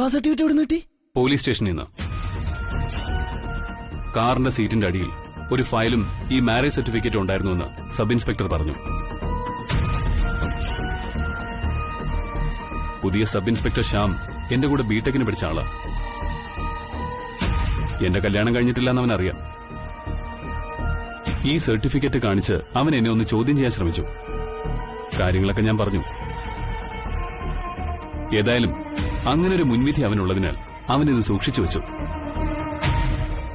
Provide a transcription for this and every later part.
വിവാഹ സർട്ടിഫിക്കറ്റ് എവിടെ കിട്ടി? പോലീസ് സ്റ്റേഷനിൽ നിന്ന്. കാറിന്റെ സീറ്റിന്റെ അടിയിൽ ഒരു ഫയലും ഈ മാരേജ് സർട്ടിഫിക്കറ്റ് ഉണ്ടായിരുന്നുവെന്ന് സബ് ഇൻസ്പെക്ടർ പറഞ്ഞു. പുതിയ സബ് ഇൻസ്പെക്ടർ ശ്യാം എന്റെ കൂടെ ബിടെക്കിന് പഠിച്ച ആളാ. എന്റെ കല്യാണം കഴിഞ്ഞിട്ടില്ലെന്ന് അവനറിയാം. ഈ സർട്ടിഫിക്കറ്റ് കാണിച്ച് അവൻ എന്നെ ഒന്ന് ചോദ്യം ചെയ്യാൻ ശ്രമിച്ചു. കാര്യങ്ങളൊക്കെ ഞാൻ പറഞ്ഞു. ഏതായാലും അങ്ങനൊരു മുൻവിധി അവനുള്ളതിനാൽ അവനിത് സൂക്ഷിച്ചു വെച്ചു.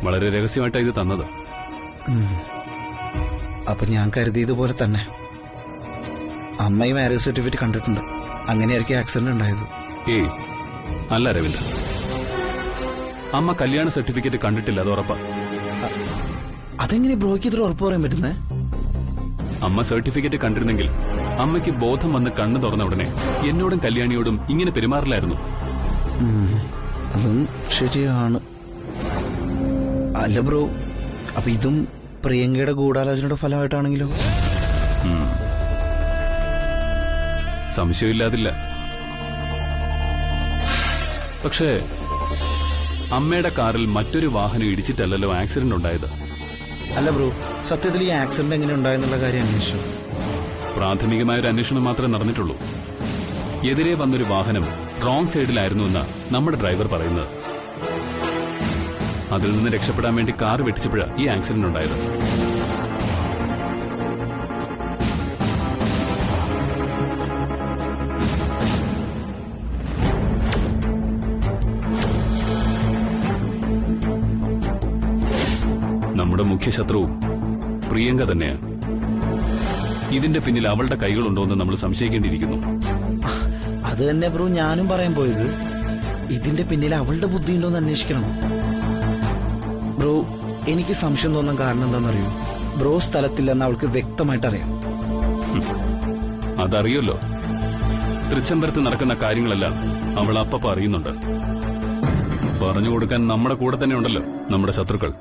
വളരെ രഹസ്യമായിട്ടാണ് ഇത് തന്നത്. അപ്പൊ ഞാൻ കരുതിയതുപോലെ തന്നെ അമ്മ ഈ മാരേജ് സർട്ടിഫിക്കറ്റ് കണ്ടിട്ടുണ്ട്. അങ്ങനെയായിരിക്കും ആക്സിഡന്റ് ഉണ്ടായത്. ഏയ് അല്ല രവീന്ദ്ര, അമ്മ കല്യാണ സർട്ടിഫിക്കറ്റ് കണ്ടിട്ടില്ല, അത് ഉറപ്പാ. അതെങ്ങനെ ബ്രോയ്ക്ക് ഇത്ര ഉറപ്പ് പറയാൻ പറ്റുന്നേ? അമ്മ സർട്ടിഫിക്കറ്റ് കണ്ടിരുന്നെങ്കിൽ അമ്മയ്ക്ക് ബോധം വന്ന് കണ്ണു തുറന്ന ഉടനെ എന്നോടും കല്യാണിയോടും ഇങ്ങനെ പെരുമാറില്ലായിരുന്നു. അതും ശരിയാണ്. അല്ല ബ്രോ, അപ്പൊ ഇതും പ്രിയങ്കയുടെ ഗൂഢാലോചനയുടെ ഫലമായിട്ടാണെങ്കിലോ? സംശയമില്ലാതില്ല. പക്ഷേ അമ്മയുടെ കാറിൽ മറ്റൊരു വാഹനം ഇടിച്ചിട്ടല്ലല്ലോ ആക്സിഡന്റ് ഉണ്ടായത്. അല്ല ബ്രോ, സത്യത്തിൽ ഈ ആക്സിഡന്റ് എങ്ങനെ ഉണ്ടായെന്നുള്ള കാര്യം അന്വേഷിച്ചു? പ്രാഥമികമായൊരു അന്വേഷണം മാത്രമേ നടന്നിട്ടുള്ളൂ. എതിരെ വന്നൊരു വാഹനം റോങ് സൈഡിലായിരുന്നു എന്നാ നമ്മുടെ ഡ്രൈവർ പറയുന്നത്. അതിൽ നിന്ന് രക്ഷപ്പെടാൻ വേണ്ടി കാർ വെട്ടിച്ചപ്പോഴാണ് ഈ ആക്സിഡന്റ് ഉണ്ടായത്. നമ്മുടെ മുഖ്യ ശത്രു പ്രിയങ്ക തന്നെയാണ്. ഇതിന്റെ പിന്നിൽ അവളുടെ കൈകളുണ്ടോ എന്ന് നമ്മൾ സംശയിക്കേണ്ടിയിരിക്കുന്നു. അത് തന്നെ ബ്രോ ഞാനും പറയാൻ പോയത്. ഇതിന്റെ പിന്നിൽ അവളുടെ ബുദ്ധിയുണ്ടോന്ന് അന്വേഷിക്കണം. ബ്രോ, എനിക്ക് സംശയം തോന്നാൻ കാരണം എന്താണെന്നറിയോ? ബ്രോ സ്ഥലത്തില്ലെന്ന് അവൾക്ക് വ്യക്തമായിട്ട് അറിയാം. അതറിയല്ലോ. തൃച്ചംബരത്ത് നടക്കുന്ന കാര്യങ്ങളെല്ലാം അവൾ അപ്പ അറിയുന്നുണ്ട്. പറഞ്ഞു കൊടുക്കാൻ നമ്മുടെ കൂടെ തന്നെ ഉണ്ടല്ലോ നമ്മുടെ ശത്രുക്കൾ.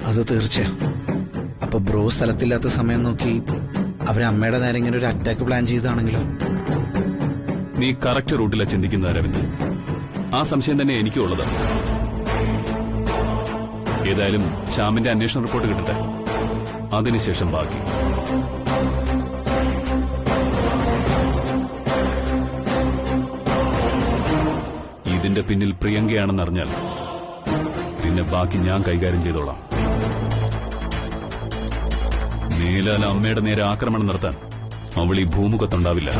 അത് തീർച്ചയായും. അപ്പൊ ബ്രോ സ്ഥലത്തില്ലാത്ത സമയം നോക്കി അവരെ അമ്മയുടെ നേരെ ഇങ്ങനെ ഒരു അറ്റാക്ക് പ്ലാൻ ചെയ്താണെങ്കിലോ? നീ കറക്റ്റ് റൂട്ടിലാണ് ചിന്തിക്കുന്നത് അരവിന്ദ്. ആ സംശയം തന്നെ എനിക്കും ഉള്ളത്. ഏതായാലും ശ്യാമിന്റെ അന്വേഷണ റിപ്പോർട്ട് കിട്ടട്ടെ, അതിനുശേഷം ബാക്കി. ഇതിന്റെ പിന്നിൽ പ്രിയങ്കയാണെന്നറിഞ്ഞാൽ പിന്നെ ബാക്കി ഞാൻ കൈകാര്യം ചെയ്തോളാം. മേലാൽ അമ്മയുടെ നേരെ ആക്രമണം നടത്താൻ അവൾ ഈ ഭൂമുഖത്തുണ്ടാവില്ല.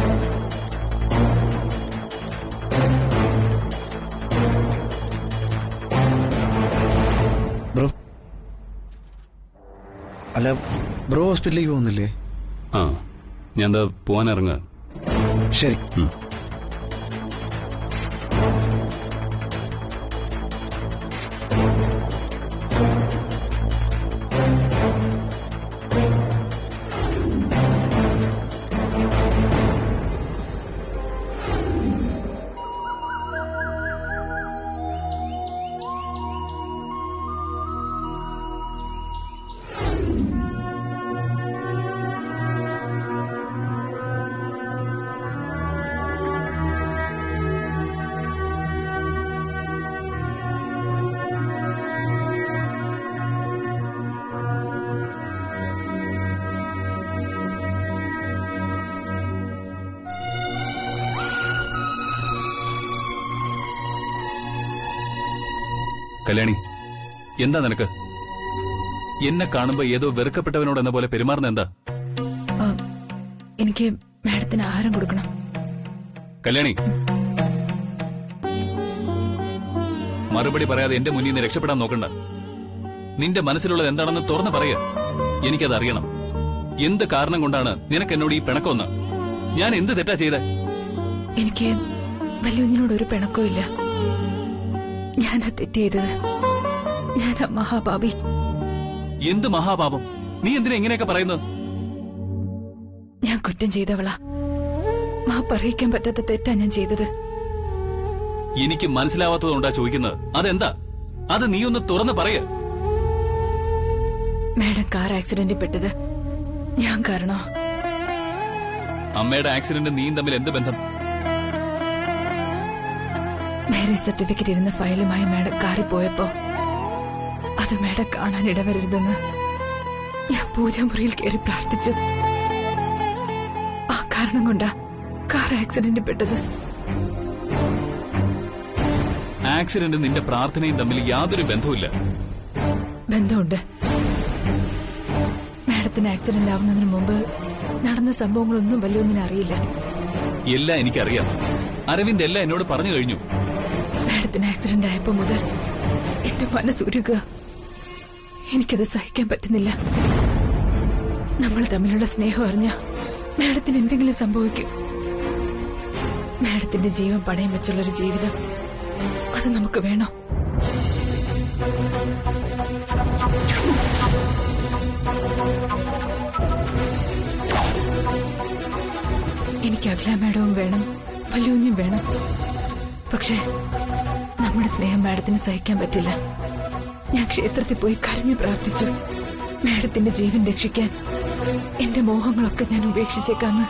ബ്രോ, അല്ല ബ്രോ ഹോസ്പിറ്റലിലേക്ക് പോകുന്നില്ലേ? ആ, ഞാൻ എന്താ പോവാൻ ഇറങ്ങുക. ശരി. കല്യാണി, എന്താ നിനക്ക്? എന്നെ കാണുമ്പോ ഏതോ വെറുക്കപ്പെട്ടവനോട് എന്ന പോലെ പെരുമാറുന്ന എന്താ? എനിക്ക് മാഡത്തിന് ആഹാരം കൊടുക്കണം. കല്യാണി, മറുപടി പറയാതെ എന്റെ മുന്നിൽ നിന്ന് രക്ഷപ്പെടാൻ നോക്കണ്ട. നിന്റെ മനസ്സിലുള്ളത് എന്താണെന്ന് തുറന്ന് പറയുക. എനിക്കതറിയണം. എന്ത് കാരണം കൊണ്ടാണ് നിനക്ക് എന്നോട് ഈ പിണക്കമെന്ന്? ഞാൻ എന്ത് തെറ്റാ ചെയ്തേ? എനിക്ക് വലിയൊന്നിനോടൊരു പിണക്കവും ഇല്ല. ഞാനാ തെറ്റ് ചെയ്തത്. ഞാനാ മഹാപാപി. എന്ത് മഹാപാപം? നീ എന്തിനാ ഇങ്ങനെയൊക്കെ പറയുന്നത്? ഞാൻ കുറ്റം ചെയ്തവളാ. മാപ്പറിയിക്കാൻ പറ്റാത്ത തെറ്റാ ഞാൻ ചെയ്തത്. എനിക്ക് മനസ്സിലാവാത്തതുകൊണ്ടാ ചോദിക്കുന്നത്. അതെന്താ? അത് നീ ഒന്ന് തുറന്ന് പറയ. മാഡം കാർ ആക്സിഡന്റിൽ പെട്ടത് ഞാൻ കാരണോ? അമ്മയുടെ ആക്സിഡന്റ് നീയും തമ്മിൽ എന്ത് ബന്ധം? മാരേജ് സർട്ടിഫിക്കറ്റ് ഇരുന്ന ഫയലുമായി മാഡം കാറിൽ പോയപ്പോ അത് മാഡം കാണാൻ ഇടവരരുതെന്ന് ഞാൻ പൂജാമുറിയിൽ കയറി പ്രാർത്ഥിച്ചു. ആ കാരണം കൊണ്ടാ കാർ ആക്സിഡന്റ് പെട്ടത്. ആക്സിഡന്റ് നിന്റെ പ്രാർത്ഥനയും തമ്മിൽ യാതൊരു ബന്ധവുമില്ല. ബന്ധമുണ്ട്. മാഡത്തിന് ആക്സിഡന്റ് ആവുന്നതിന് മുമ്പ് നടന്ന സംഭവങ്ങളൊന്നും വലിയൊന്നിനും അറിയില്ല. എല്ലാം എനിക്കറിയാം. അരവിന്ദ് എല്ലാം എന്നോട് പറഞ്ഞു കഴിഞ്ഞു. മാഡത്തിന് ആക്സിഡന്റ് ആയപ്പോ മുതൽ എന്റെ മനസ്സുരുക. എനിക്കത് സഹിക്കാൻ പറ്റുന്നില്ല. നമ്മൾ തമ്മിലുള്ള സ്നേഹം അറിഞ്ഞ മാഡത്തിന് എന്തെങ്കിലും സംഭവിക്കും. മാഡത്തിന്റെ ജീവൻ പണയം വെച്ചുള്ളൊരു ജീവിതം അത് നമുക്ക് വേണോ? എനിക്ക് അഖില മാഡവും വേണം, വല്യൂഞ്ഞും വേണം. പക്ഷേ നമ്മുടെ സ്നേഹം മാഡത്തിന് സഹിക്കാൻ പറ്റില്ല. ഞാൻ ക്ഷേത്രത്തിൽ പോയി കരഞ്ഞു പ്രാർത്ഥിച്ചു, മാഡത്തിന്റെ ജീവൻ രക്ഷിക്കാൻ എന്റെ മോഹങ്ങളൊക്കെ ഞാൻ ഉപേക്ഷിച്ചേക്കാന്ന്.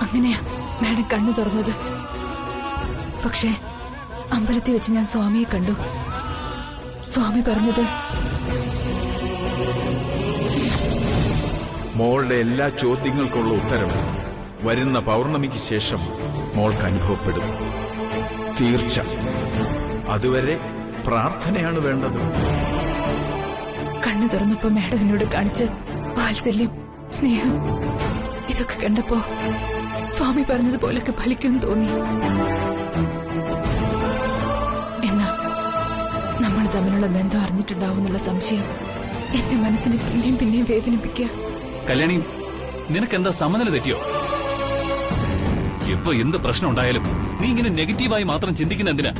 അങ്ങനെയാ മാഡം കണ്ണു തുറന്നത്. പക്ഷേ അമ്പലത്തിൽ വെച്ച് ഞാൻ സ്വാമിയെ കണ്ടു. സ്വാമി പറഞ്ഞത്, മോളുടെ എല്ലാ ചോദ്യങ്ങൾക്കുള്ള ഉത്തരം വരുന്ന പൗർണമിക്ക് ശേഷം മോൾക്ക് അനുഭവപ്പെടും. തീർച്ച. അതുവരെ പ്രാർത്ഥനയാണ് വേണ്ടത്. കണ്ണു തുറന്നപ്പോ മാഡം എന്നോട് കാണിച്ച് വാത്സല്യം, സ്നേഹം, ഇതൊക്കെ കണ്ടപ്പോ സ്വാമി പറഞ്ഞതുപോലൊക്കെ ഫലിക്കുമെന്ന് തോന്നി. എന്നാ നമ്മൾ തമ്മിലുള്ള ബന്ധം അറിഞ്ഞിട്ടുണ്ടാവുന്നുള്ള സംശയം എന്റെ മനസ്സിനെ പിന്നെയും പിന്നെയും വേദനിപ്പിക്കുക. കല്യാണി, നിനക്കെന്താ സമനില തെറ്റിയോ? എപ്പോ എന്ത് പ്രശ്നം ഉണ്ടായാലും നീ ഇങ്ങനെ നെഗറ്റീവായി മാത്രം ചിന്തിക്കുന്ന എന്തിനാ?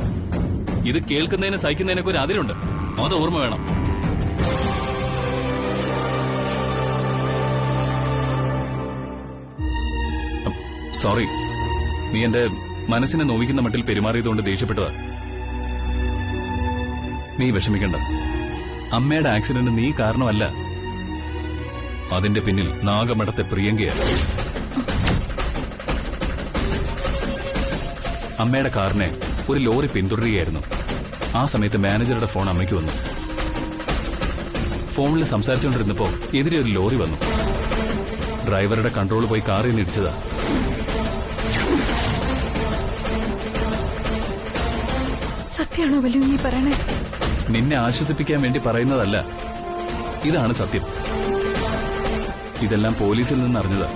ഇത് കേൾക്കുന്നതിന് സഹിക്കുന്നതിനൊക്കെ ഒരു അതിരുണ്ട്. അത് ഓർമ്മ വേണം. സോറി, നീ എന്റെ മനസ്സിനെ നോവിക്കുന്ന മട്ടിൽ പെരുമാറിയതുകൊണ്ട് ദേഷ്യപ്പെട്ടതാ. നീ വിഷമിക്കണ്ട. അമ്മയുടെ ആക്സിഡന്റ് നീ കാരണമല്ല. അതിന്റെ പിന്നിൽ നാഗമഠത്തെ പ്രിയങ്കയാണ്. അമ്മയുടെ കാറിനെ ഒരു ലോറി പിന്തുടരുകയായിരുന്നു. ആ സമയത്ത് മാനേജറുടെ ഫോൺ അമ്മയ്ക്ക് വന്നു. ഫോണിൽ സംസാരിച്ചുകൊണ്ടിരുന്നപ്പോ എതിരെ ഒരു ലോറി വന്നു. ഡ്രൈവറുടെ കൺട്രോൾ പോയി കാറിൽ നിന്ന് ഇടിച്ചതാ. സത്യാണോ വല്യൂ നീ പറയണേ? നിന്നെ ആശ്വസിപ്പിക്കാൻ വേണ്ടി പറയുന്നതല്ല, ഇതാണ് സത്യം. ഇതെല്ലാം പോലീസിൽ നിന്ന് അറിഞ്ഞതാ.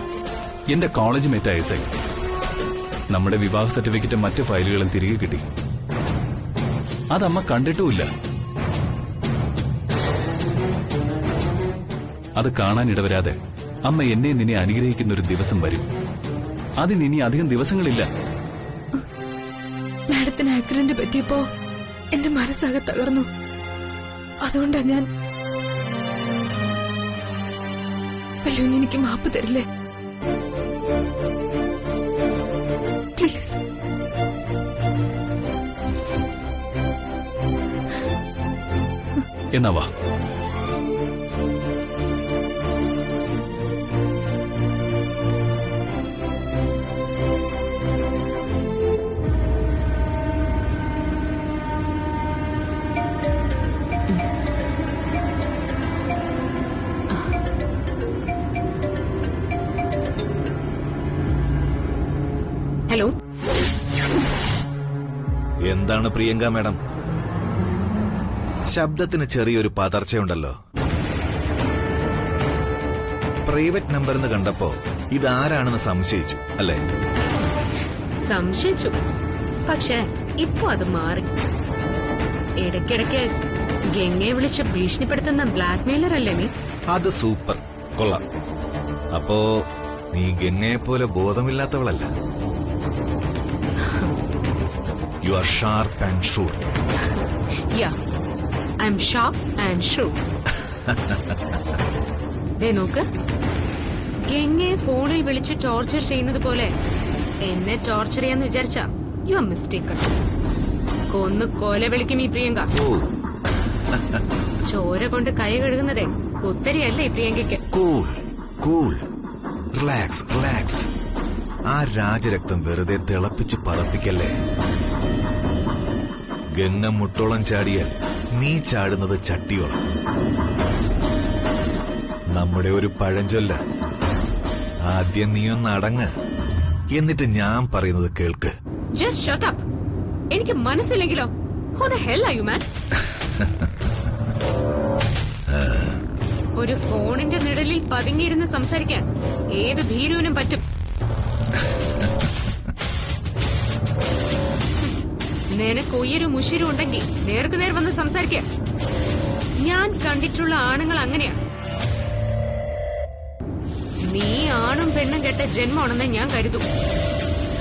എന്റെ കോളേജ് മേറ്റായ എസ് ഐ. നമ്മുടെ വിവാഹ സർട്ടിഫിക്കറ്റും മറ്റു ഫയലുകളും തിരികെ കിട്ടി. അതമ്മ കണ്ടിട്ടുമില്ല. അത് കാണാനിടവരാതെ അമ്മ എന്നെ നിന്നെ അനുഗ്രഹിക്കുന്ന ഒരു ദിവസം വരും. അതിനി അധികം ദിവസങ്ങളില്ല. മാഡത്തിന് ആക്സിഡന്റ് പറ്റിയപ്പോ എന്റെ മനസ്സാകെ തകർന്നു. അതുകൊണ്ടാ ഞാൻ വല്യൂ എനിക്ക് മാപ്പ് തരില്ലേ? പ്ലീസ്. എന്നാ വാ. ഹലോ, എന്താണ് പ്രിയങ്ക മാഡം? ശബ്ദത്തിന് ചെറിയൊരു പതർച്ചയുണ്ടല്ലോ. പ്രൈവറ്റ് നമ്പർ എന്ന് കണ്ടപ്പോ ഇതാരാണെന്ന് സംശയിച്ചു അല്ലേ? സംശയിച്ചു, പക്ഷെ ഇപ്പൊ അത് മാറി. ഇടയ്ക്കിടയ്ക്ക് ഗംഗയെ വിളിച്ച് ഭീഷണിപ്പെടുത്തുന്ന ബ്ലാക്ക്മെയിലർ അല്ലേ നീ? അത് സൂപ്പർ, കൊള്ളാം. അപ്പോ നീ ഗംഗയെ പോലെ ബോധമില്ലാത്തവളല്ല. You are sharp and sure. Yeah, I'm sharp and sure. നോക്ക്, ഗംഗയെ ഫോണിൽ വിളിച്ച് ടോർച്ചർ ചെയ്യുന്നത് പോലെ എന്നെ ടോർച്ചർ ചെയ്യാന്ന് വിചാരിച്ച യു ആർ മിസ്റ്റേക്കൺ. കൊന്നു കൊല വിളിക്കും ഈ പ്രിയങ്ക. ഓ ചോര കൊണ്ട് കൈ കഴുകുന്നതേ ഉത്തരിയല്ലേ പ്രിയങ്കയ്ക്ക്. Cool cool, relax relax. ആ രാജരക്തം വെറുതെ തിളപ്പിച്ച് പറപ്പിക്കല്ലേ. ഗംഗ മുട്ടോളം ചാടിയാൽ നീ ചാടുന്നത് ചട്ടിയോളം. നമ്മുടെ ഒരു പഴഞ്ചൊല്ല, ആദ്യം നീയൊന്ന് അടങ്ങ്, എന്നിട്ട് ഞാൻ പറയുന്നത് കേൾക്ക്. Just shut up. എനിക്ക് മനസ്സില്ലെങ്കിലോ? Who the hell are you, man? ഒരു ഫോണിന്റെ നിഴലിൽ പതുങ്ങിയിരുന്ന് സംസാരിക്കാൻ ഏത് ഭീരുവിനും പറ്റും. നിനക്ക് ഉയരും ഉശിരും ഉണ്ടെങ്കിൽ നേർക്കുനേർ വന്ന് സംസാരിക്കുക. ഞാൻ കണ്ടിട്ടുള്ള ആണുങ്ങൾ അങ്ങനെയാണ്. നീ ആണും പെണ്ണും കെട്ട ജന്മമാണെന്ന് ഞാൻ കരുതും.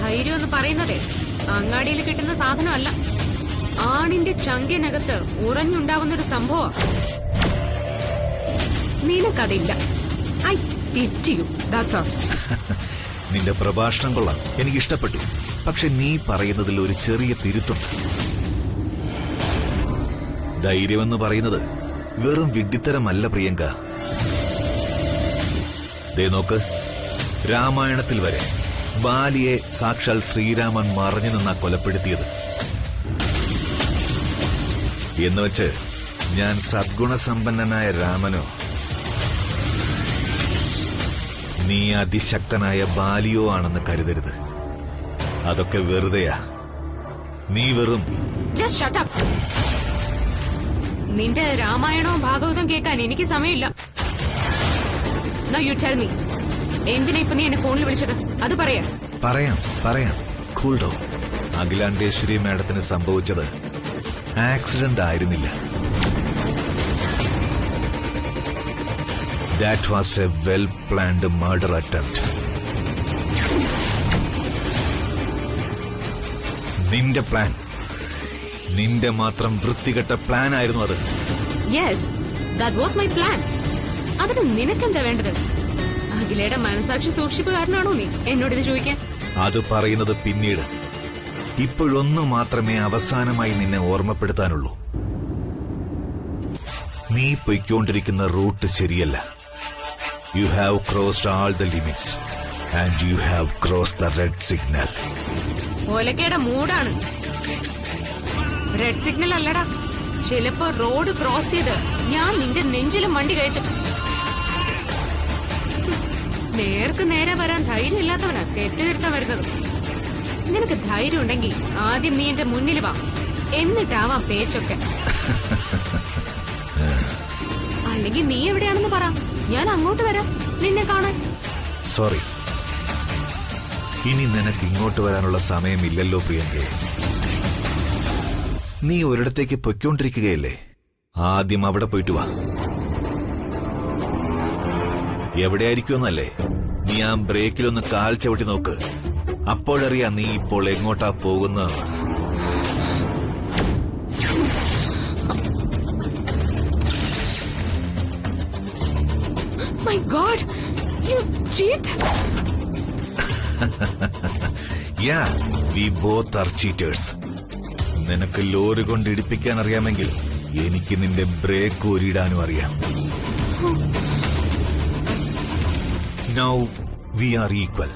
ധൈര്യം എന്ന് പറയുന്നതേ അങ്ങാടിയിൽ കിട്ടുന്ന സാധനമല്ല, ആണിന്റെ ചങ്കിനകത്ത് ഉറഞ്ഞുണ്ടാവുന്നൊരു സംഭവം. നിനക്കതില്ല. I pity you, that's all. നിന്റെ പ്രഭാഷണം കൊള്ളാം, എനിക്കിഷ്ടപ്പെട്ടു. പക്ഷെ നീ പറയുന്നതിൽ ഒരു ചെറിയ തിരുത്തുണ്ട്. ധൈര്യമെന്ന് പറയുന്നത് വെറും വിഡ്ഢിത്തരമല്ല പ്രിയങ്ക. ദേ നോക്ക്, രാമായണത്തിൽ വരെ ബാലിയെ സാക്ഷാൽ ശ്രീരാമൻ മറഞ്ഞു നിന്നാ കൊലപ്പെടുത്തിയത്. എന്നുവെച്ച് ഞാൻ സദ്ഗുണസമ്പന്നനായ രാമനോ നീ അതിശക്തനായ ബാലിയോ ആണെന്ന് കരുതരുത്. അതൊക്കെ വെറുതെയാ. നീ വെറും Just shut up. നിന്റെ രാമായണവും ഭാഗവതവും കേൾക്കാൻ എനിക്ക് സമയമില്ല. Now you tell me, എന്തിനാ ഇപ്പൊ നീ എന്നെ ഫോണിൽ വിളിച്ചത്? അത് പറയാ. പറയാം കൂൾ ഡൗൺ. അഖിലാണ്ടേശ്വരി മാഡത്തിന് സംഭവിച്ചത് ആക്സിഡന്റ് ആയിരുന്നില്ല. That was A well planned murder attempt. നിന്റെ പ്ലാൻ, നിന്റെ മാത്രം വൃത്തികെട്ട പ്ലാൻ ആയിരുന്നു അത്. Yes, that was my plan. അതിന് നിനക്കെന്താ വേണ്ടത്? അഖിലയുടെ മനസാക്ഷി സൂക്ഷിപ്പുകാരനാണോ നീ എന്നോടിത് ചോദിക്കാൻ? അത് പറയുന്നത് പിന്നീട്. ഇപ്പോഴൊന്നു മാത്രമേ അവസാനമായി നിന്നെ ഓർമ്മപ്പെടുത്താനുള്ളൂ. നീ പൊയ്ക്കൊണ്ടിരിക്കുന്ന റൂട്ട് ശരിയല്ല. You have crossed all the limits and you have crossed the red signal. ഓലക്കയുടെ മൂടാണ്. റെഡ് സിഗ്നൽ അല്ലടാ. ചിലപ്പോ റോഡ് ക്രോസ് ചെയ്ത് ഞാൻ നിന്റെ നെഞ്ചിലും വണ്ടി കയറ്റും. നേർക്ക് നേരെ വരാൻ ധൈര്യം ഇല്ലാത്തവനാ തെറ്റുതിരുത്താൻ വരുന്നത്. നിനക്ക് ധൈര്യം ഉണ്ടെങ്കിൽ ആദ്യം നീ എന്റെ മുന്നിൽ വാ, എന്നിട്ടാവാം പേച്ചൊക്കെ. അല്ലെങ്കിൽ നീ എവിടെയാണെന്ന് പറ, ഞാൻ അങ്ങോട്ട് വരാം നിന്നെ കാണാൻ. സോറി, ഇനി നിനക്ക് ഇങ്ങോട്ട് വരാനുള്ള സമയമില്ലല്ലോ പ്രിയങ്കേ. നീ ഒരിടത്തേക്ക് പൊയ്ക്കൊണ്ടിരിക്കുകയല്ലേ, ആദ്യം അവിടെ പോയിട്ട് വാ. എവിടെയായിരിക്കുമെന്നല്ലേ, നീ ആ ബ്രേക്കിലൊന്ന് കാൽ ചവിട്ടി നോക്ക്. അപ്പോഴറിയാം നീ ഇപ്പോൾ എങ്ങോട്ടാ പോകുന്നതെന്ന്. My God, you cheat! Yeah, we both are cheaters. നിനക്ക് ലോറി കൊണ്ട് ഇടിപ്പിക്കാൻ അറിയാമെങ്കിൽ എനിക്ക് നിന്റെ ബ്രേക്ക് ഊരിടാനും അറിയാം. Now we are equal.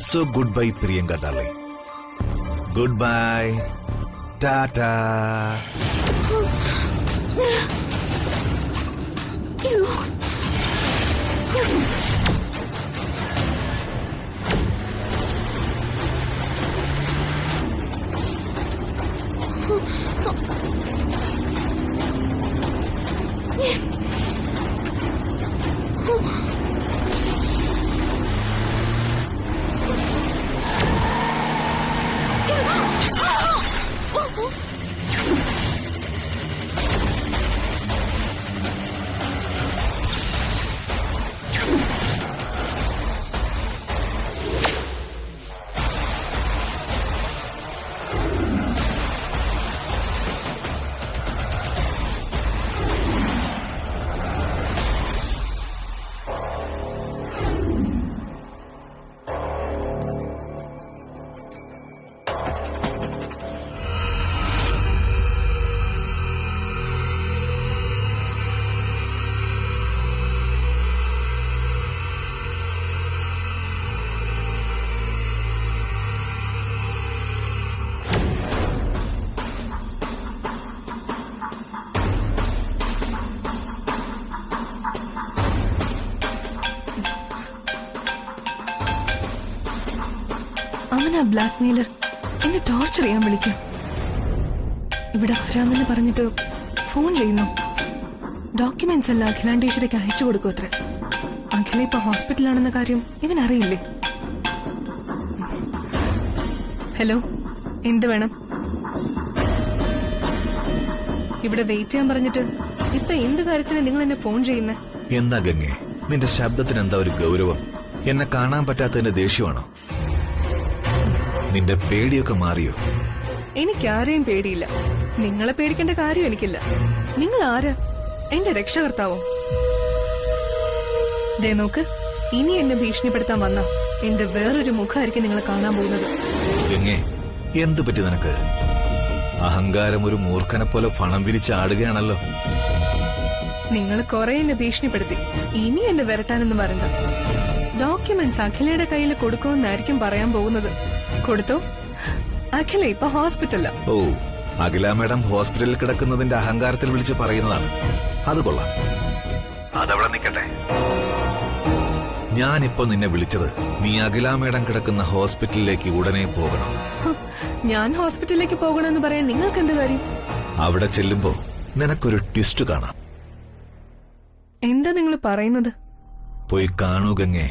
So goodbye, Priyanka darling. Goodbye. Tata. You. ആരാ ബ്ലാക്ക് മെയിലർ? എന്നെ ടോർച്ചർ ചെയ്യാൻ വിളിക്കാം. ഇവിടെ വരാമെന്ന് പറഞ്ഞിട്ട് ഫോൺ ചെയ്യുന്നു. ഡോക്യുമെന്റ്സ് എല്ലാം അഖിലാണ്ടേശ്വരിക്ക് അയച്ചു കൊടുക്കും അത്ര. അഖില ഇപ്പൊ ഹോസ്പിറ്റലാണെന്ന കാര്യം ഇവനറിയില്ലേ? ഹലോ, എന്ത് വേണം? ഇവിടെ വെയിറ്റ് ചെയ്യാൻ പറഞ്ഞിട്ട് ഇപ്പൊ എന്ത് കാര്യത്തിന് നിങ്ങൾ എന്നെ ഫോൺ ചെയ്യുന്നേ? എന്താ ഗംഗേ, നിന്റെ ശബ്ദത്തിന് എന്താ ഒരു ഗൗരവം? എന്നെ കാണാൻ പറ്റാത്തതിന്റെ ദേഷ്യമാണോ? നിന്റെ പേടിയൊക്കെ മാറിയോ? എനിക്കാരെയും പേടിയില്ല. നിങ്ങളെ പേടിക്കേണ്ട കാര്യം എനിക്കില്ല. നിങ്ങൾ ആരാ? എന്റെ രക്ഷകർത്താവോ? ദേ നോക്ക്, ഇനി എന്നെ ഭീഷണിപ്പെടുത്താൻ വന്ന എന്റെ വേറൊരു മുഖമായിരിക്കും നിങ്ങൾ കാണാൻ പോകുന്നത്. ഗംഗേ, എന്തു പറ്റി നിനക്ക്? അഹങ്കാരം ഒരു മൂർഖനെ പോലെ ഫണം വിരിച്ചാടുകയാണല്ലോ. നിങ്ങൾ കുറെ എന്നെ ഭീഷണിപ്പെടുത്തി. ഇനി എന്നെ വരട്ടാനെന്ന് പറയണ്ട. ഡോക്യുമെന്റ്സ് അഖിലയുടെ കയ്യിൽ കൊടുക്കുമെന്നായിരിക്കും പറയാൻ പോകുന്നത്. കൊടുത്തോ? അഖില ഇപ്പൊ ഹോസ്പിറ്റലില. ഓ, അഖില മാഡം ഹോസ്പിറ്റലിൽ കിടക്കുന്നതിന്റെ അഹങ്കാരത്തിൽ വിളിച്ച് പറയുന്നതാണ്. അത് കൊള്ളാം. അതവിടെ നിൽക്കട്ടെ. ഞാനിപ്പോ നിന്നെ വിളിച്ചത് നീ അഖില മാഡം കിടക്കുന്ന ഹോസ്പിറ്റലിലേക്ക് ഉടനെ പോകണം. ഞാൻ ഹോസ്പിറ്റലിലേക്ക് പോകണമെന്ന് പറയാൻ നിങ്ങൾക്ക് എന്ത് കാര്യം? അവിടെ ചെല്ലുമ്പോ നിനക്കൊരു ട്വിസ്റ്റ് കാണാം. എന്താ നിങ്ങൾ പറയുന്നത്? പോയി കാണൂ ഗംഗേ,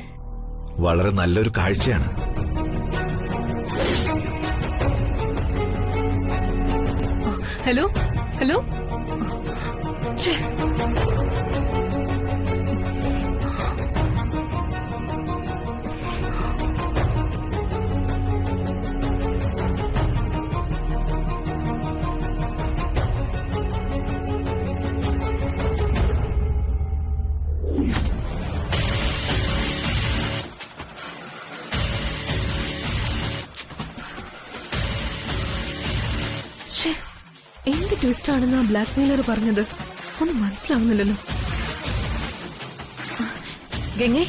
വളരെ നല്ലൊരു കാഴ്ചയാണ്. ഹലോ ഹലോ, ഛേ. എന്ത് ട്വിസ്റ്റ് ആണെന്ന് ആ ബ്ലാക്ക് മെയിലർ പറഞ്ഞത്? ഒന്നും മനസ്സിലാവുന്നില്ലല്ലോ. ഗംഗേ,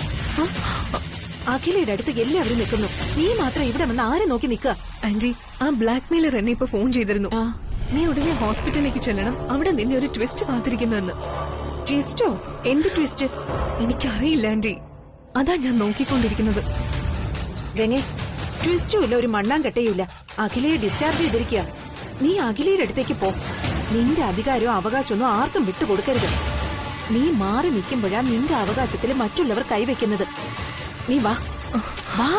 അഖിലയുടെ അടുത്ത് എല്ലാവരും നിൽക്കുന്നു. നീ മാത്രം ഇവിടെ വന്ന് ആരെ നോക്കി നിൽക്കുക? ആന്റി, ആ ബ്ലാക്ക് മെയിലർ എന്നെ ഇപ്പൊ ഫോൺ ചെയ്തിരുന്നു. നീ ഉടനെ ഹോസ്പിറ്റലിലേക്ക് ചെല്ലണം, അവിടെ നിന്നെ ഒരു ട്വിസ്റ്റ് കാത്തിരിക്കുന്നെന്ന്. ട്വിസ്റ്റോ? എന്ത് ട്വിസ്റ്റ്? എനിക്കറിയില്ല ആന്റി, അതാ ഞാൻ നോക്കിക്കൊണ്ടിരിക്കുന്നത്. ഗംഗേ, ട്വിസ്റ്റും ഇല്ല, ഒരു മണ്ണാങ്കട്ടയുമില്ല. അഖിലയെ ഡിസ്ചാർജ് ചെയ്തിരിക്കുക. നീ അഖിലയുടെ അടുത്തേക്ക് പോ. നിന്റെ അധികാരവും അവകാശമൊന്നും ആർക്കും വിട്ടുകൊടുക്കരുത്. നീ മാറി നിൽക്കുമ്പോഴാ നിന്റെ അവകാശത്തിൽ മറ്റുള്ളവർ കൈവയ്ക്കുന്നത്. നീ വാ വാ.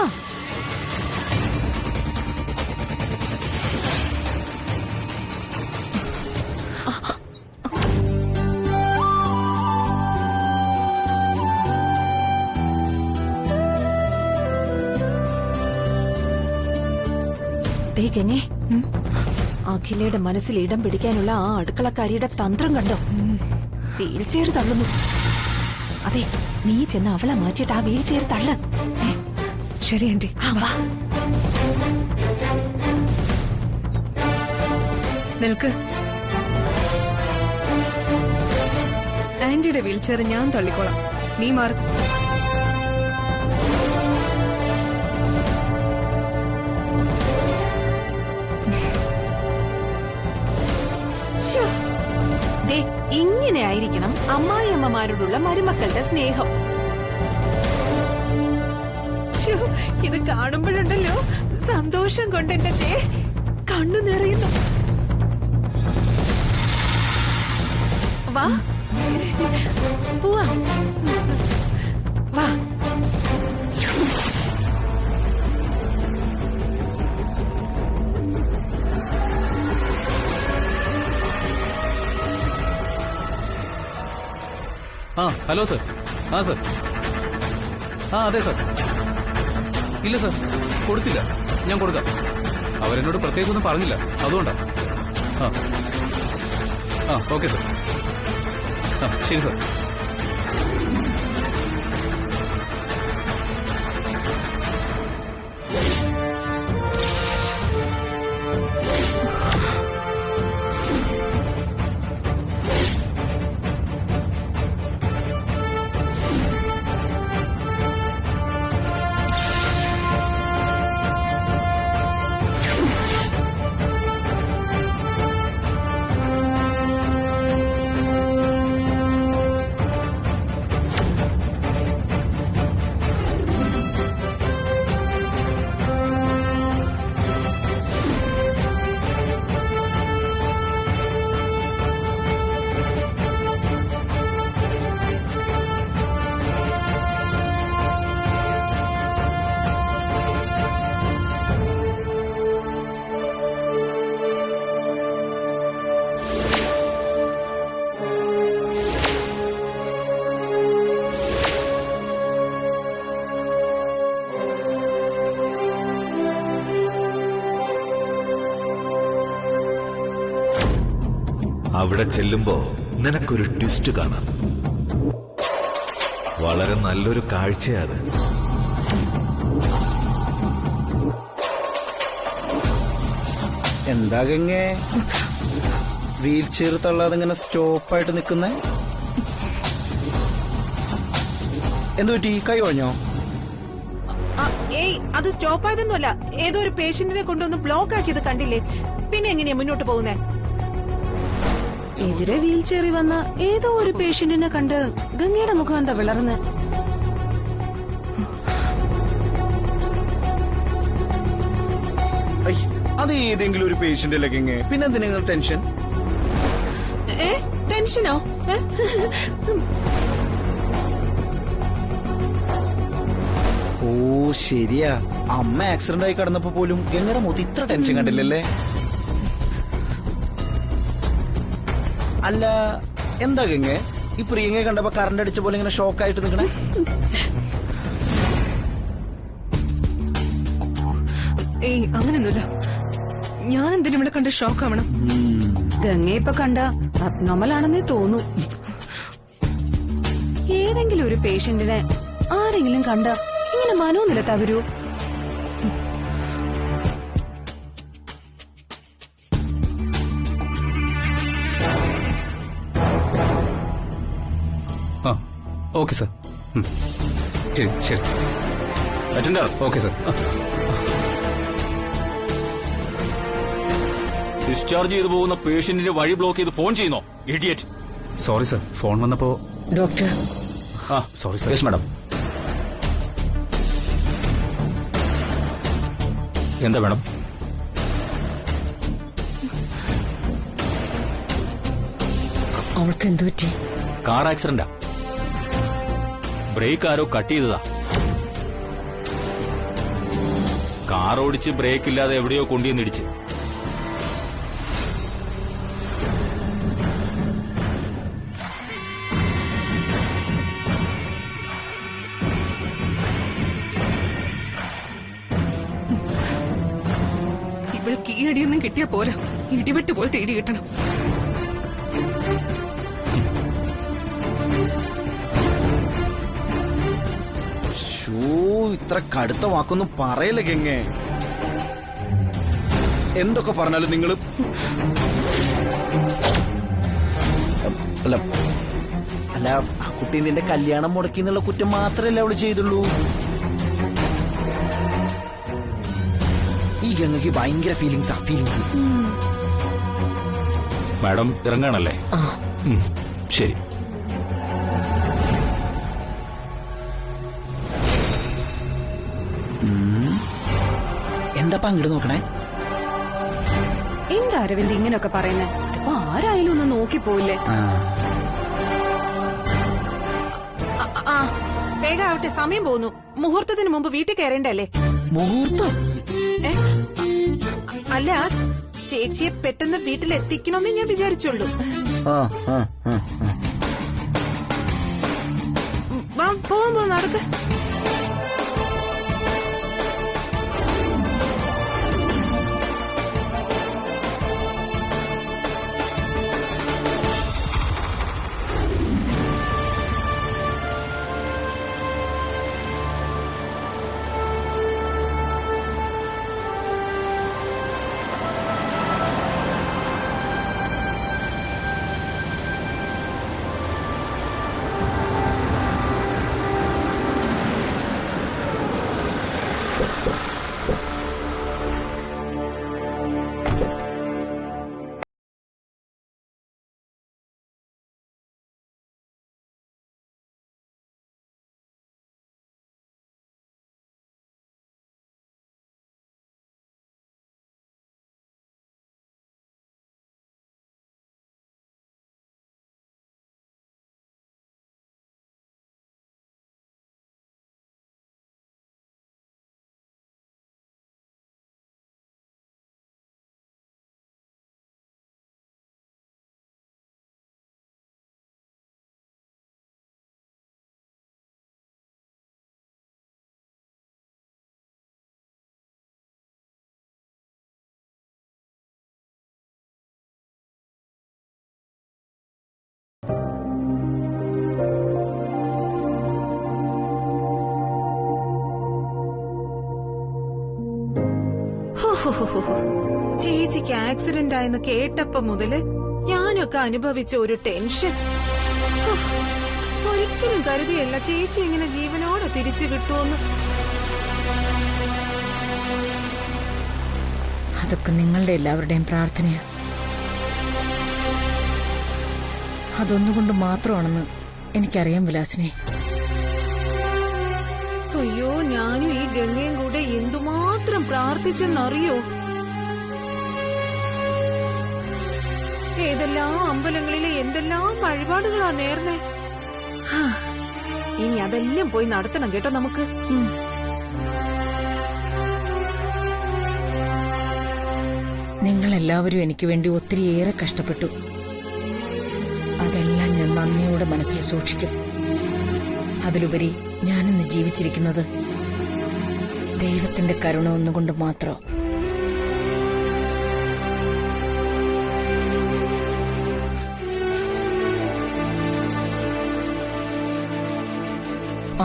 ഗംഗേ, അഖിലയുടെ മനസ്സിൽ ഇടം പിടിക്കാനുള്ള ആ അടുക്കളക്കാരിയുടെ തന്ത്രം കണ്ടോ? വീൽ ചെയർ തള്ളുന്നു. അതെ, നീ ചെന്ന് അവളെ മാറ്റിയിട്ട് ആ വീൽ ചെയർ തള്ളു. ശരി ആന്റി. നിൽക്ക്. ആന്റിയുടെ വീൽ ചെയർ ഞാൻ തള്ളിക്കോളാം, നീ മാറി. ഇങ്ങനെ ആയിരിക്കണം അമ്മായിയമ്മമാരോടുള്ള മരുമക്കളുടെ സ്നേഹം. ഇത് കാണുമ്പോഴുണ്ടല്ലോ സന്തോഷം കൊണ്ട് എന്റെ കണ്ണു നിറയുന്നു. വാ പോവാ, വാ. Hello sir. സർ. അതെ സർ. ഇല്ല സർ, കൊടുത്തില്ല. ഞാൻ കൊടുക്കാം. അവരെന്നോട് പ്രത്യേകിച്ചൊന്നും പറഞ്ഞില്ല, അതുകൊണ്ടാ. Okay sir. ശരി സർ. അവിടെ ചെല്ലുമ്പോ നിനക്കൊരു ട്വിസ്റ്റ് കാണാം. വളരെ നല്ലൊരു കാഴ്ചയത്. എന്താ ഗംഗേ വീൽ ചെയർ തള്ളാതെ ഇങ്ങനെ സ്റ്റോപ്പായിട്ട് നിൽക്കുന്നേ? എന്തു പറ്റി? കൈ ഒഴഞ്ഞോ? ഏയ്, അത് സ്റ്റോപ്പ് ആയതൊന്നുമല്ല. ഏതോ ഒരു പേഷ്യന്റിനെ കൊണ്ടുവന്ന് ബ്ലോക്ക് ആക്കിയത് കണ്ടില്ലേ? പിന്നെ എങ്ങനെയാ മുന്നോട്ട് പോകുന്നേ? എതിരെ വീൽ ചെയറിൽ വന്ന ഏതോ ഒരു പേഷ്യന്റിനെ കണ്ട് ഗംഗയുടെ മുഖം എന്താ വിളർന്ന്? അത് ഏതെങ്കിലും ഒരു പേഷ്യന്റ് അല്ലേ ഗംഗേ? പിന്നെ എന്തിനാ നിങ്ങൾ ടെൻഷൻ? ടെൻഷനോ? ഓ ശരിയാ, അമ്മ ആക്സിഡന്റ് ആയി കിടന്നപ്പോ പോലും ഗംഗയുടെ മുഖത്ത് ഇത്ര ടെൻഷൻ കണ്ടില്ലല്ലേ? അല്ല എന്താ ഗംഗേ ഈ പ്രിയങ്ങയെ കണ്ടപ്പോ കറണ്ട് അടിച്ച പോലെ ഇങ്ങനെ ഷോക്കായിട്ട് നിൽക്കണേ? ഏയ് അങ്ങനെയൊന്നുമില്ല. ഞാൻ എന്തിനും ഇവിടെ കണ്ട് ഷോക്ക് ആവണം? ഗംഗയെ ഇപ്പൊ കണ്ട അബ്നോർമൽ തോന്നൂ. ഏതെങ്കിലും ഒരു പേഷ്യന്റിനെ ആരെങ്കിലും കണ്ട ഇങ്ങനെ മനോനില തകരൂ? ആ ഓക്കെ സാർ. ശരി ശരി. Attender okay sir. ഡിസ്ചാർജ് ചെയ്തു പോകുന്ന പേഷ്യന്റിന്റെ വഴി ബ്ലോക്ക് ചെയ്ത് ഫോൺ ചെയ്യുന്നോ ഇഡിയറ്റ്? സോറി സാർ, ഫോൺ വന്നപ്പോ. ഡോക്ടർ. ആ സോറി സാർ. Yes madam. എന്താ മാഡം? അവൾക്ക് എന്തു പറ്റി? കാർ ആക്സിഡന്റാ. ബ്രേക്ക് ആരോ കട്ട് ചെയ്തതാ. കാർ ഓടിച്ച് ബ്രേക്ക് ഇല്ലാതെ എവിടെയോ കൊണ്ടുവന്നിടിച്ച്. ഇവൾക്ക് ഈ അടിയൊന്നും കിട്ടിയാ പോരാ, ഇടിവെട്ട് പോലത്തെ ഇടി കിട്ടണം. ഇത്ര കടുത്ത വാക്കൊന്നും പറയല്ല ഗംഗേ. എന്തൊക്കെ പറഞ്ഞാലും നിങ്ങള് അല്ല ആ കുട്ടി നിന്റെ കല്യാണം മുടക്കി എന്നുള്ള കുറ്റം മാത്രമല്ല അവള് ചെയ്തുള്ളൂ. ഈ ഗംഗയ്ക്ക് ഭയങ്കര ഫീലിങ്സ്. മാഡം ഇറങ്ങാണല്ലേ? ശരി. എന്താ അങ്ങോട്ട് നോക്കണേ? എന്താ അരവിന്ദ് ഇങ്ങനെയൊക്കെ പറയുന്നേ? അപ്പൊ ആരായാലും ഒന്ന് നോക്കിപ്പോയില്ലേ? വേഗം ആവട്ടെ, സമയം പോകുന്നു. മുഹൂർത്തത്തിന് മുമ്പ് വീട്ടിൽ കയറേണ്ടല്ലേ? മുഹൂർത്തം? അല്ല, ചേച്ചിയെ പെട്ടെന്ന് വീട്ടിലെത്തിക്കണമെന്ന് ഞാൻ വിചാരിച്ചുള്ളൂ. പോകുമ്പോ നടക്ക്. ഓഹോ, ചേച്ചിക്ക് ആക്സിഡന്റ് ആയെന്ന് കേട്ടപ്പോ മുതല് ഞാനൊക്കെ അനുഭവിച്ച ഒരു ടെൻഷൻ. ഹോ, ഒരിക്കലും കരുതിയല്ല ചേച്ചി ഇങ്ങനെ ജീവനോടെ തിരിച്ചു കിട്ടുമെന്ന്. അതൊക്കെ നിങ്ങളുടെ എല്ലാവരുടെയും പ്രാർത്ഥനയാ. അതൊന്നുകൊണ്ട് മാത്രമാണെന്ന് എനിക്കറിയാം വിലാസിനെ. അയ്യോ, ഞാനും ഈ ഗംഗയും കൂടെ എന്തുമാത്രം പ്രാർത്ഥിച്ചെന്നറിയോ. ഏതെല്ലാം അമ്പലങ്ങളിലെ എന്തെല്ലാം വഴിപാടുകളാ നേർന്നേ. ഹാ, ഇനി അതെല്ലാം പോയി നടത്തണം കേട്ടോ നമുക്ക്. നിങ്ങളെല്ലാവരും എനിക്ക് വേണ്ടി ഒത്തിരിയേറെ കഷ്ടപ്പെട്ടു. അതെല്ലാം ഞാൻ നന്ദിയോടെ മനസ്സിൽ സൂക്ഷിക്കും. അതിലുപരി ഞാനിന്ന് ജീവിച്ചിരിക്കുന്നത് ദൈവത്തിന്റെ കരുണ ഒന്നുകൊണ്ട് മാത്രം.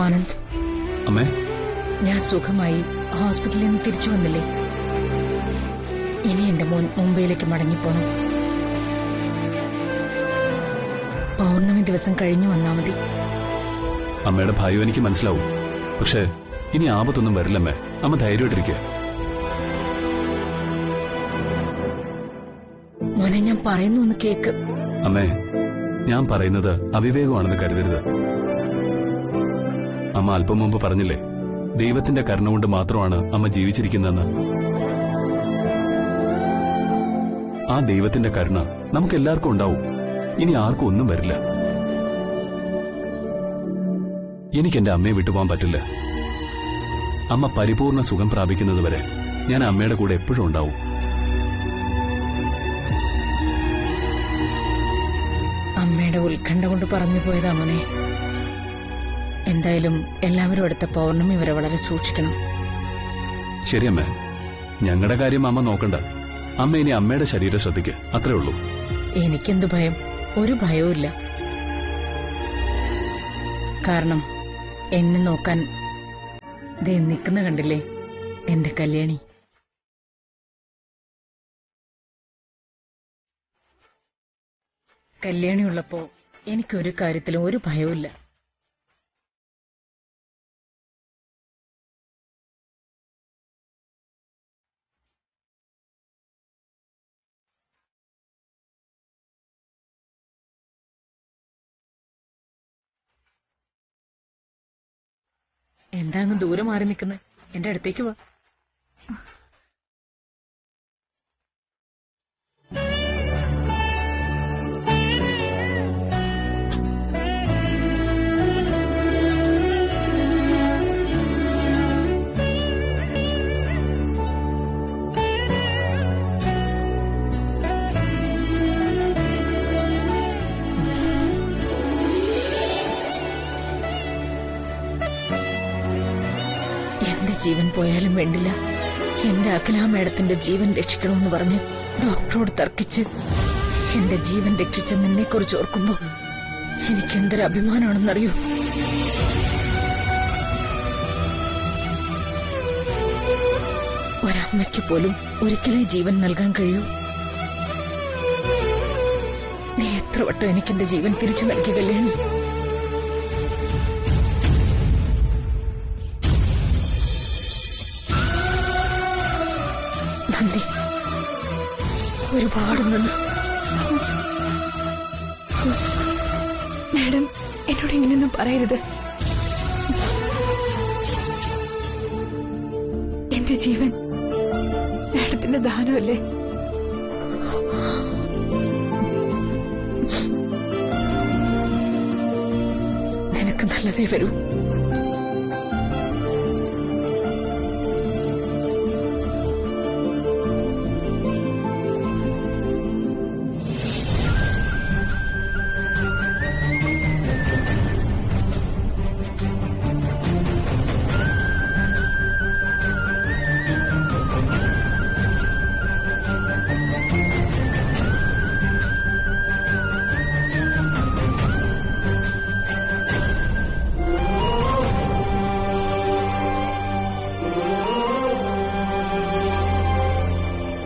ആനന്ദ്, അമ്മേ, ഞാൻ സുഖമായി ഹോസ്പിറ്റലിൽ നിന്ന് തിരിച്ചു വന്നില്ലേ? ഇനി എന്റെ മോൻ മുംബൈയിലേക്ക് മടങ്ങിപ്പോണം. പൗർണമി ദിവസം കഴിഞ്ഞു വന്നാ മതി. അമ്മയുടെ ഭയം എനിക്ക് മനസ്സിലാവും. പക്ഷേ ഇനി ആപത്തൊന്നും വരില്ലമ്മേ. അമ്മ ധൈര്യമായിട്ടിരിക്കുക. മോനെ, ഞാൻ പറയുന്നു ഒന്ന് കേക്ക്. അമ്മേ, ഞാൻ പറയുന്നത് അവിവേകമാണെന്ന് കരുതരുത്. അമ്മ അല്പം മുമ്പ് പറഞ്ഞില്ലേ, ദൈവത്തിന്റെ കരുണ കൊണ്ട് മാത്രമാണ് അമ്മ ജീവിച്ചിരിക്കുന്നതെന്ന്. ആ ദൈവത്തിന്റെ കരുണ നമുക്ക് എല്ലാവർക്കും ഉണ്ടാവും. ഇനി ആർക്കും ഒന്നും വരില്ല. എനിക്ക് എന്റെ അമ്മയെ വിട്ടുപോകാൻ പറ്റില്ല. അമ്മ പരിപൂർണ സുഖം പ്രാപിക്കുന്നതുവരെ ഞാൻ അമ്മയുടെ കൂടെ എപ്പോഴും ഉണ്ടാവും. അമ്മയുടെ ഉത്കണ്ഠ കൊണ്ട് പറഞ്ഞു പോയതാ മോനെ. എന്തായാലും എല്ലാവരും അടുത്ത പൗർണമി വരെ വളരെ സൂക്ഷിക്കണം. ശരിയമ്മേ, ഞങ്ങളുടെ കാര്യം അമ്മ നോക്കണ്ട. അമ്മ ഇനി അമ്മയുടെ ശരീരം ശ്രദ്ധിക്കുക, അത്രേ ഉള്ളൂ. എനിക്കെന്ത് ഭയം? ഒരു ഭയവും ഇല്ല. കാരണം എന്നെ നോക്കാൻ ദേ നിൽക്കുന്ന കണ്ടില്ലേ എന്റെ കല്യാണി. കല്യാണി ഉള്ളപ്പോ എനിക്കൊരു കാര്യത്തിലും ഒരു ഭയവും ഇല്ല. എന്താ അങ്ങ് ദൂരെ മാറി നിൽക്കുന്നത്? എന്റെ അടുത്തേക്ക് വാ. എന്റെ ജീവൻ പോയാലും വേണ്ടില്ല, എന്റെ അഖില മേഡത്തിന്റെ ജീവൻ രക്ഷിക്കണമെന്ന് പറഞ്ഞ് ഡോക്ടറോട് തർക്കിച്ച് എന്റെ ജീവൻ രക്ഷിച്ച നിന്നെക്കുറിച്ച് ഓർക്കുമ്പോ എനിക്കെന്തൊരു അഭിമാനമാണെന്നറിയൂ. ഒരമ്മയ്ക്ക് പോലും ഒരിക്കലേ ജീവൻ നൽകാൻ കഴിയൂ. നീ എത്ര വട്ടം എനിക്കെന്റെ ജീവൻ തിരിച്ചു നൽകി കല്യാണി. നന്ദി, ഒരുപാട് നന്ദി. മാഡം, എന്നോട് ഇങ്ങനെയൊന്നും പറയരുത്. എന്റെ ജീവൻ മാഡത്തിന്റെ ദാനമല്ലേ? നിനക്ക് നല്ലതേ വരൂ.